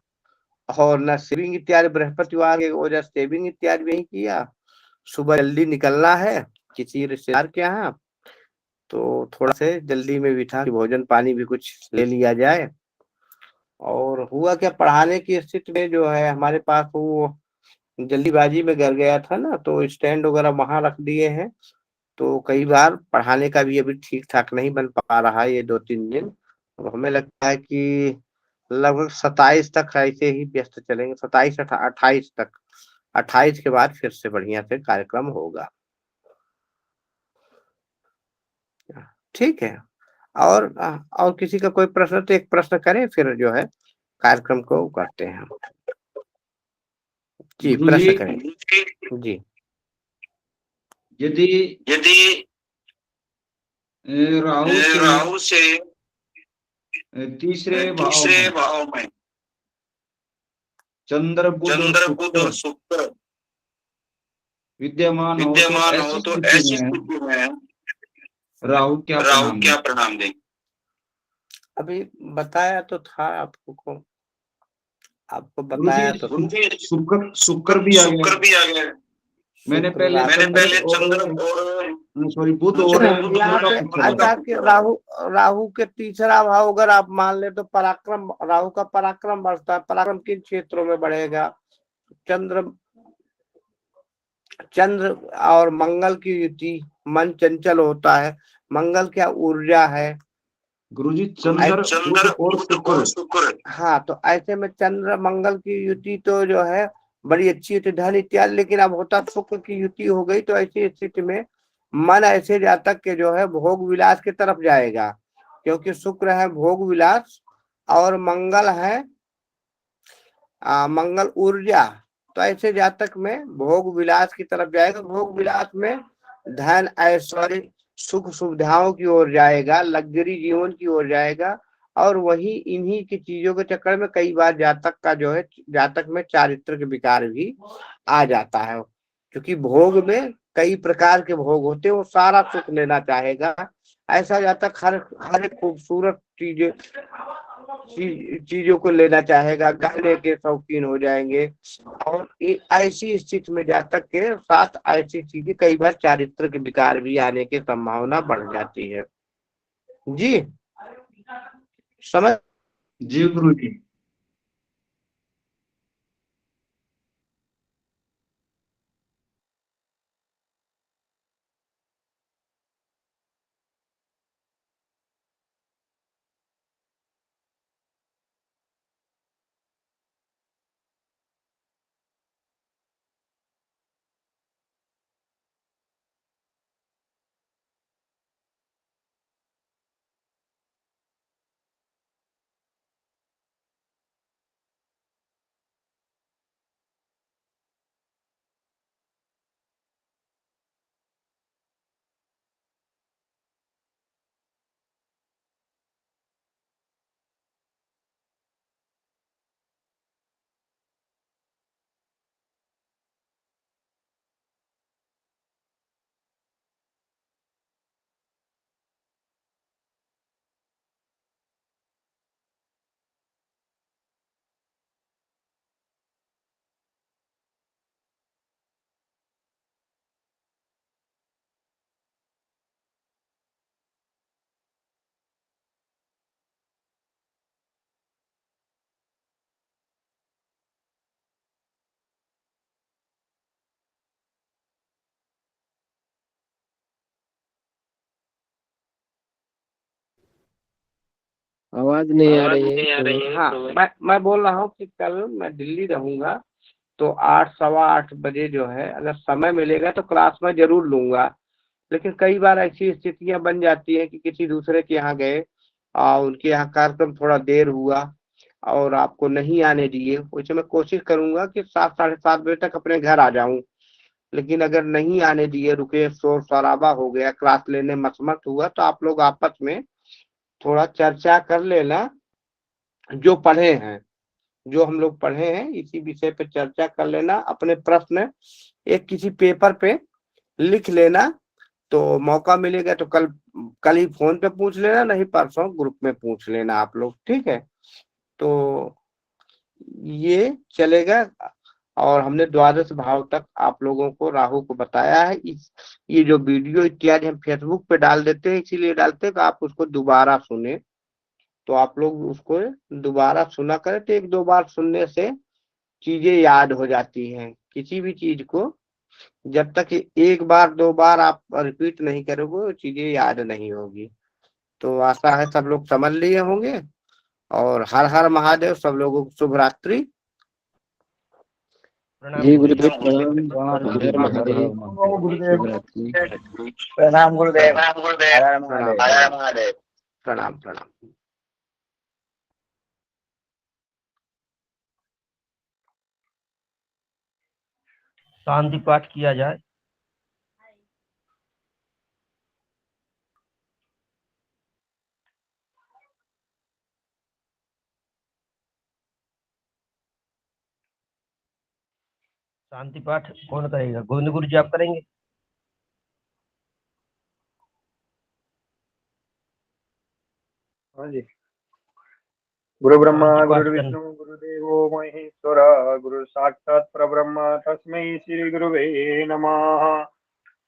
और न सेविंग इत्यादि, बृहस्पतिवार के वजह सेविंग इत्यादि भी नहीं किया। सुबह जल्दी निकलना है किसी रिश्तेदार के यहाँ, तो थोड़ा से जल्दी में बिठा कि भोजन पानी भी कुछ ले लिया जाए। और हुआ क्या, पढ़ाने की स्थिति में जो है हमारे पास वो जल्दीबाजी में गिर गया था ना, तो स्टैंड वगैरह वहां रख दिए हैं। तो कई बार पढ़ाने का भी अभी ठीक ठाक नहीं बन पा रहा है ये 2-3 दिन। तो हमें लगता है कि लगभग 27 तक ऐसे ही व्यस्त चलेंगे, 27-28 तक। 28 के बाद फिर से बढ़िया से कार्यक्रम होगा। ठीक है। और किसी का कोई प्रश्न तो एक प्रश्न करें, फिर जो है कार्यक्रम को करते हैं। जी प्रश्न करें। जी यदि राहु से तीसरे तीसरे भाव में भाव में चंद्र बुध और शुक्र विद्यमान हो तो ऐसी स्थिति में राहु क्या प्रणाम दें? प्रणाम दें? अभी बताया तो था आपको गुरु बताया जी तो शुक्र भी आ गया। भी आ गया। मैंने पहले चंद्र और सॉरी बुध और यहाँ पे ऐसा कि राहु के तीसरा भाव अगर आप मान ले तो पराक्रम, राहु का पराक्रम बढ़ता है। पराक्रम किन क्षेत्रों में बढ़ेगा? चंद्र और मंगल की युति, मन चंचल होता है। मंगल क्या ऊर्जा है गुरुजी, चंद्र और शुक्र। हाँ, तो ऐसे में चंद्र मंगल की युति तो जो है बड़ी अच्छी होती, धन इत्यादि। लेकिन अब होता शुक्र की युति हो गई तो ऐसी स्थिति में मन ऐसे जातक के जो है भोग विलास की तरफ जाएगा, क्योंकि शुक्र है भोग विलास और मंगल है मंगल ऊर्जा। तो ऐसे जातक में भोग विलास की तरफ जाएगा। भोग विलास में धन ऐश्वर्य सुख सुविधाओं की ओर जाएगा, लग्जरी जीवन की ओर जाएगा। और वही इन्हीं की चीजों के चक्कर में कई बार जातक का जो है, जातक में चारित्र के विकार भी आ जाता है, क्योंकि भोग में कई प्रकार के भोग होते हैं, वो सारा सुख लेना चाहेगा। ऐसा जातक हर एक खूबसूरत चीजों को लेना चाहेगा, गहने के शौकीन हो जाएंगे। और ऐसी स्थिति में जातक के साथ ऐसी चीजें कई बार चारित्र के विकार भी आने की संभावना बढ़ जाती है। जी समझ? जी गुरु जी। आवाज नहीं आ रही है। हाँ, मैं बोल रहा हूँ कि कल मैं दिल्ली रहूंगा, तो 8 सवा 8 बजे जो है अगर समय मिलेगा तो क्लास में जरूर लूंगा। लेकिन कई बार ऐसी स्थितियां बन जाती हैं कि किसी दूसरे के यहाँ गए और उनके यहाँ कार्यक्रम थोड़ा देर हुआ और आपको नहीं आने दिए। वैसे मैं कोशिश करूंगा कि 7 साढ़े 7 बजे तक अपने घर आ जाऊं। लेकिन अगर नहीं आने दिए, रुके, शोर शराबा हो गया, क्लास लेने मसमत हुआ, तो आप लोग आपस में थोड़ा चर्चा कर लेना। जो पढ़े हैं, जो हम लोग पढ़े हैं, इसी विषय पे चर्चा कर लेना। अपने प्रश्न एक किसी पेपर पे लिख लेना। तो मौका मिलेगा तो कल ही फोन पे पूछ लेना, नहीं परसों ग्रुप में पूछ लेना आप लोग, ठीक है? तो ये चलेगा। और हमने द्वादश भाव तक आप लोगों को राहु को बताया है। ये जो वीडियो इत्यादि हम फेसबुक पे डाल देते हैं, इसीलिए डालते हैं कि आप उसको दोबारा सुने। तो आप लोग उसको दोबारा सुना करें, तो 1-2 बार सुनने से चीजें याद हो जाती हैं। किसी भी चीज को जब तक 1 बार 2 बार आप रिपीट नहीं करोगे, वो चीजें याद नहीं होगी। तो आशा है सब लोग समझ लिए होंगे। और हर हर महादेव। सब लोगों को शुभ रात्रि। जी गुरुदेव प्रणाम गुरुदेव। प्रणाम गुरुदेव। हर हर महादेव। हर हर महादेव। प्रणाम प्रणाम। शांति पाठ किया जाए। शांति पाठ कौन करेगा? गोविंद गुरु जी आप करेंगे? हाँ जी। गुरु ब्रह्मा शांति पाठ गुरु विष्णु गुरुदेवो महेश्वर गुरु साक्षात् परब्रह्म तस्मै श्री गुरुवे नमः।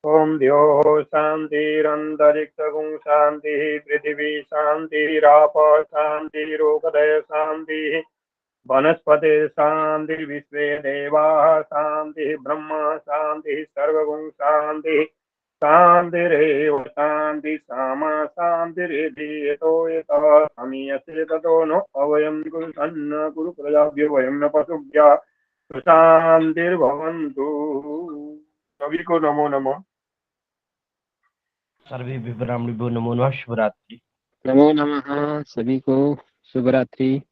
ओम द्यो शांतिरंतरिक्षगुं शांति पृथिवी शांतिराप शांतिरोगदय शांति वनस्पति शांति विश्वे देवाः शांति ब्रह्म शांति सर्वगुं शांति शांतिरेव शांति सामा शांतिरेधि यतो यतः समीयते ततो नो अवयं गुरुसन्न गुरु प्रजाभ्यो वयं न पशुभ्यः शांतिर्भवन्तु। सभी को नमो नमः। सर्वे विब्राह्मणेभ्यो नमो नमः। शुभरात्रि। नमो नमः। सभी को शुभ रात्रि।